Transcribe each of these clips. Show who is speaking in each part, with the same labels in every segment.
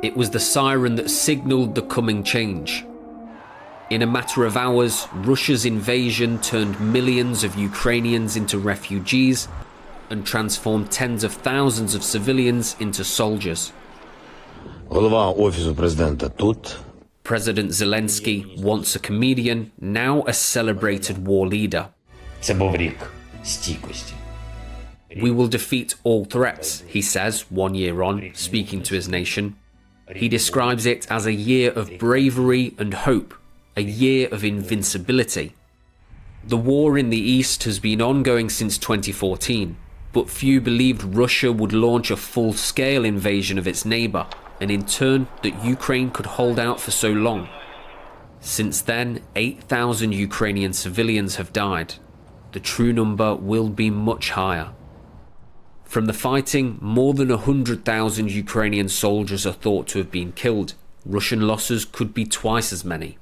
Speaker 1: It was the siren that signalled the coming change. In a matter of hours, Russia's invasion turned millions of Ukrainians into refugees and transformed tens of thousands of civilians into soldiers. President Zelensky, once a comedian, now a celebrated war leader. We will defeat all threats, he says 1 year on, speaking to his nation. He describes it as a year of bravery and hope, a year of invincibility. The war in the East has been ongoing since 2014, but few believed Russia would launch a full-scale invasion of its neighbour, and in turn that Ukraine could hold out for so long. Since then, 8,000 Ukrainian civilians have died. The true number will be much higher. From the fighting, more than 100,000 Ukrainian soldiers are thought to have been killed. Russian losses could be twice as many.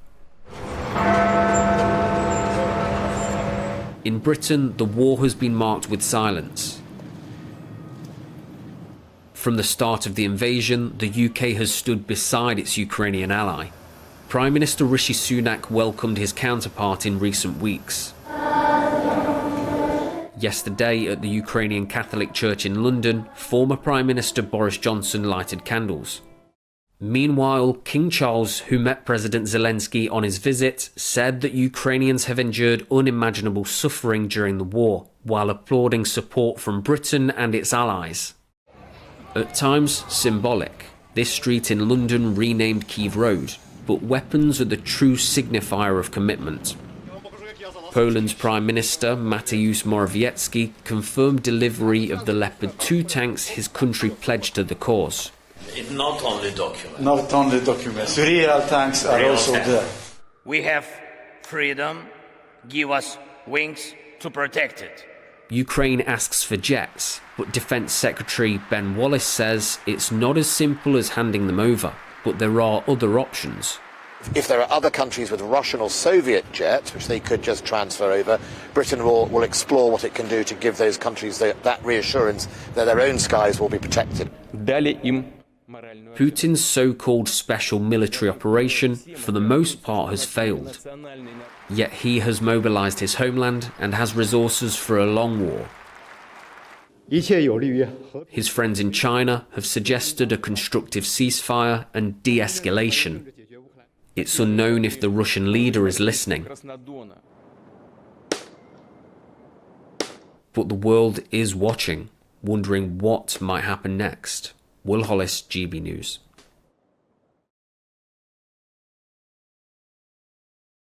Speaker 1: In Britain, the war has been marked with silence. From the start of the invasion, the UK has stood beside its Ukrainian ally. Prime Minister Rishi Sunak welcomed his counterpart in recent weeks. Yesterday, at the Ukrainian Catholic Church in London, former Prime Minister Boris Johnson lighted candles. Meanwhile, King Charles, who met President Zelensky on his visit, said that Ukrainians have endured unimaginable suffering during the war, while applauding support from Britain and its allies. At times symbolic, this street in London renamed Kyiv Road, but weapons are the true signifier of commitment. Poland's Prime Minister Mateusz Morawiecki confirmed delivery of the Leopard 2 tanks his country pledged to the cause.
Speaker 2: It's not only documents.
Speaker 3: Not only documents. Real tanks are also there.
Speaker 2: We have freedom. Give us wings to protect it.
Speaker 1: Ukraine asks for jets, but Defence Secretary Ben Wallace says it's not as simple as handing them over, but there are other options.
Speaker 4: If there are other countries with Russian or Soviet jets, which they could just transfer over, Britain will explore what it can do to give those countries that reassurance that their own skies will be protected.
Speaker 1: Putin's so-called special military operation, for the most part, has failed. Yet he has mobilized his homeland and has resources for a long war. His friends in China have suggested a constructive ceasefire and de-escalation. It's unknown if the Russian leader is listening. But the world is watching, wondering what might happen next. Will Hollis, GB News.